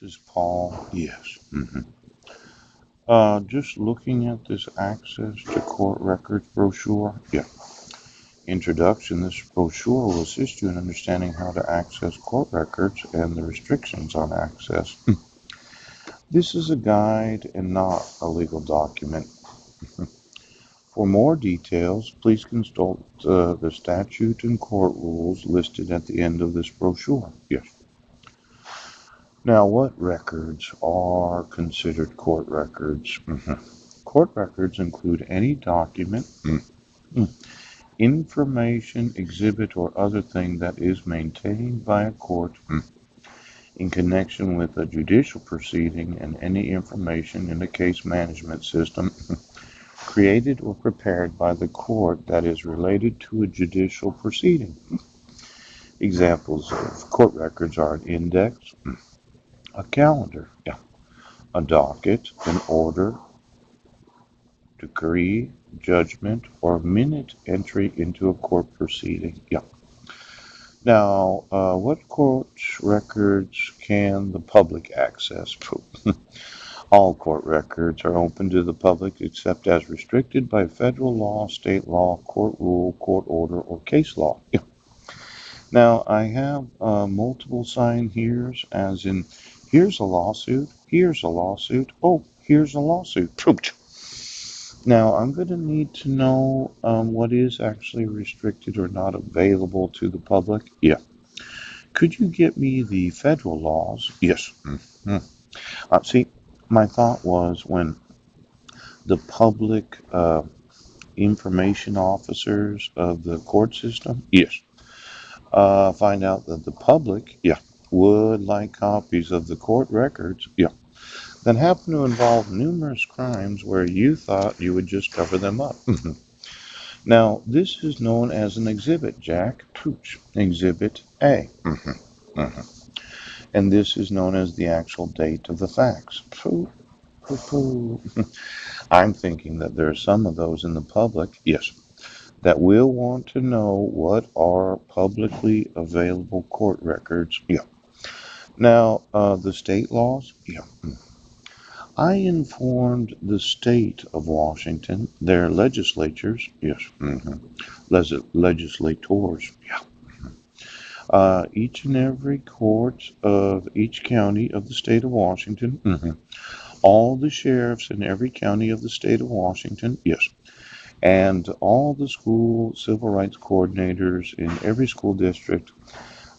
This is Paul. Yes. Just looking at this access to court records brochure. Yeah. Introduction. This brochure will assist you in understanding how to access court records and the restrictions on access. This is a guide and not a legal document. For more details, please consult the statute and court rules listed at the end of this brochure. Yes. Now, what records are considered court records? Court records include any document, information, exhibit, or other thing that is maintained by a court in connection with a judicial proceeding and any information in a case management system created or prepared by the court that is related to a judicial proceeding. Examples of court records are an index, a calendar, a docket, an order, decree, judgment, or minute entry into a court proceeding. Now, what court records can the public access? All court records are open to the public except as restricted by federal law, state law, court rule, court order, or case law. Now, I have multiple sign here's, as in, here's a lawsuit, oh, here's a lawsuit. Now, I'm going to need to know what is actually restricted or not available to the public. Yeah. Could you get me the federal laws? Yes. See, my thought was when the public information officers of the court system, yes, find out that the public, would like copies of the court records, that happen to involve numerous crimes where you thought you would just cover them up. Now, this is known as an exhibit, Jack. Pooch. Exhibit A. And this is known as the actual date of the facts. Pooh, pooh, pooh. I'm thinking that there are some of those in the public, yes, that will want to know what are publicly available court records. Now, the state laws, I informed the state of Washington, their legislatures, yes, legislators, each and every court of each county of the state of Washington, all the sheriffs in every county of the state of Washington, yes, and all the school civil rights coordinators in every school district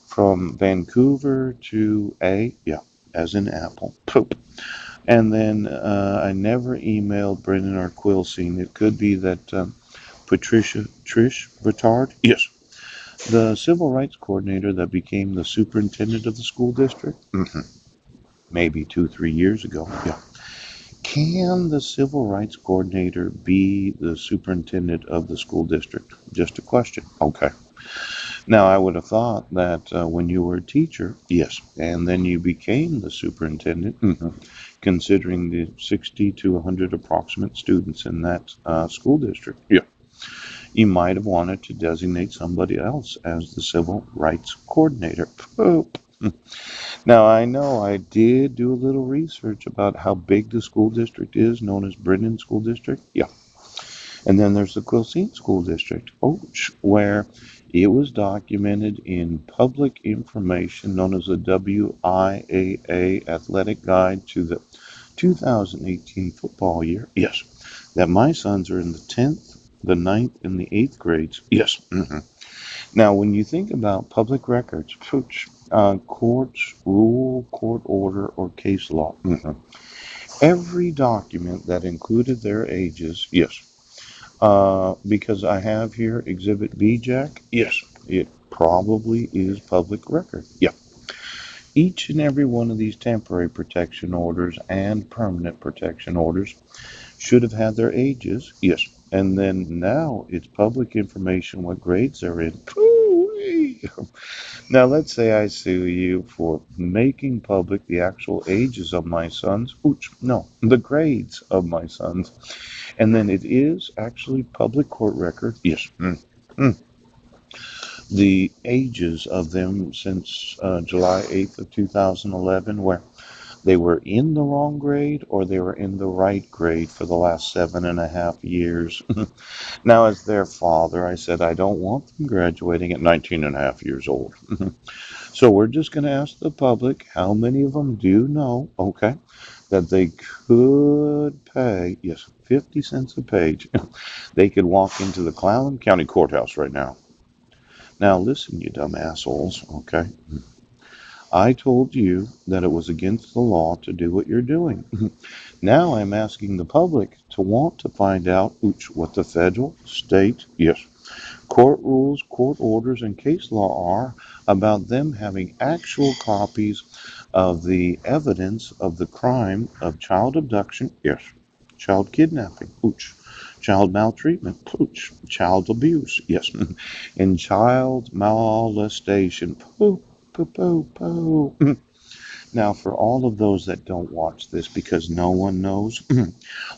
from Vancouver to as in Apple, poop. And then I never emailed Brendan or Quilcene. It could be that Trish Vitard, yes, the civil rights coordinator that became the superintendent of the school district, maybe 2, 3 years ago, Can the civil rights coordinator be the superintendent of the school district? Just a question. Okay. Now, I would have thought that when you were a teacher, yes, and then you became the superintendent, considering the 60 to 100 approximate students in that school district, you might have wanted to designate somebody else as the civil rights coordinator. Poop. Now, I know I did do a little research about how big the school district is, known as Brennan School District. And then there's the Quilcene School District, where it was documented in public information known as the WIAA Athletic Guide to the 2018 football year. Yes, that my sons are in the 10th, the 9th, and the 8th grades. Yes. Now, when you think about public records, courts, rule, court order, or case law, every document that included their ages, yes, because I have here Exhibit B, Jack. Yes, it probably is public record. Each and every one of these temporary protection orders and permanent protection orders should have had their ages. Yes. And then now it's public information what grades they're in. Now let's say I sue you for making public the actual ages of my sons. No, the grades of my sons. And then it is actually public court record. Yes. The ages of them since July 8th of 2011, where They were in the wrong grade or they were in the right grade for the last 7.5 years. Now, as their father, I said, I don't want them graduating at 19 and a half years old. So we're just going to ask the public how many of them do know, okay, that they could pay, yes, 50 cents a page. They could walk into the Clallam County Courthouse right now. Now, listen, you dumb assholes, okay? I told you that it was against the law to do what you're doing. Now I'm asking the public to want to find out what the federal, state, yes, court rules, court orders, and case law are about them having actual copies of the evidence of the crime of child abduction, yes, child kidnapping, child maltreatment, child abuse, yes, and child molestation, poo. Now, for all of those that don't watch this because no one knows,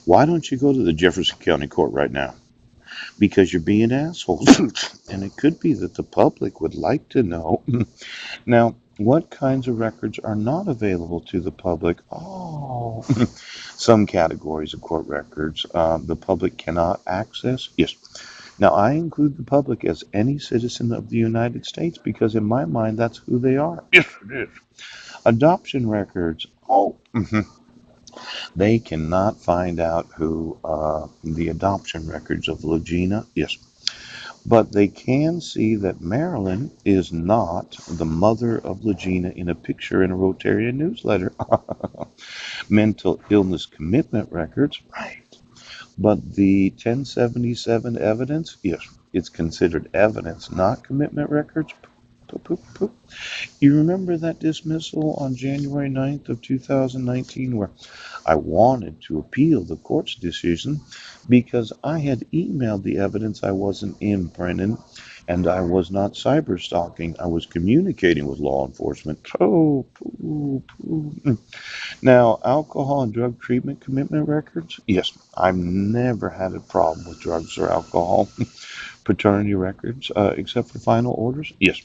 why don't you go to the Jefferson County Court right now? Because you're being assholes. And it could be that the public would like to know. Now, what kinds of records are not available to the public? Oh, some categories of court records the public cannot access. Yes. Now, I include the public as any citizen of the United States because, in my mind, that's who they are. Yes, it is. Adoption records. Oh, they cannot find out who the adoption records of Legina. Yes. But they can see that Marilyn is not the mother of Legina in a picture in a Rotarian newsletter. Mental illness commitment records, right. But the 1077 evidence, yes, it's considered evidence, not commitment records. Poop, poop, poop. You remember that dismissal on January 9th of 2019 where I wanted to appeal the court's decision because I had emailed the evidence I wasn't in, Brennan, and I was not cyber stalking. I was communicating with law enforcement. Oh, poo, poo. Now, alcohol and drug treatment commitment records? Yes, I've never had a problem with drugs or alcohol. Paternity records, except for final orders? Yes.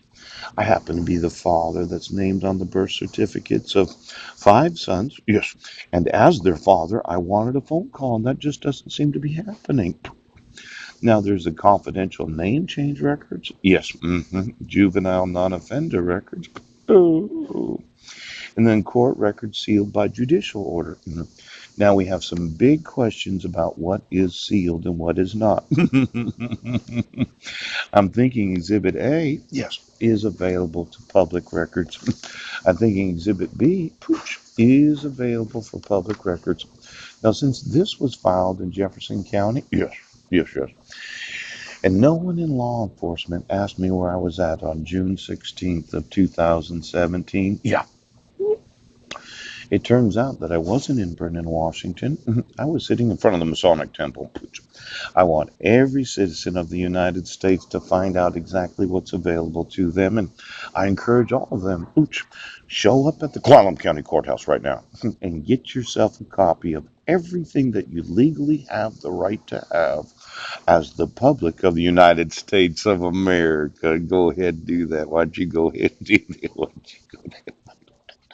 I happen to be the father that's named on the birth certificates of 5 sons. Yes. And as their father, I wanted a phone call, and that just doesn't seem to be happening. Now, there's the confidential name change records. Yes. Juvenile non-offender records. Oh. And then court records sealed by judicial order. Now we have some big questions about what is sealed and what is not. I'm thinking Exhibit A, yes, is available to public records. I'm thinking Exhibit B, pooch, is available for public records. Now, since this was filed in Jefferson County, yes, and no one in law enforcement asked me where I was at on June 16th of 2017, yeah, it turns out that I wasn't in Vernon, Washington. I was sitting in front of the Masonic Temple. I want every citizen of the United States to find out exactly what's available to them, and I encourage all of them, show up at the Clallam County Courthouse right now and get yourself a copy of everything that you legally have the right to have as the public of the United States of America. Go ahead and do that. Why don't you go ahead and do that? Why don't you go ahead?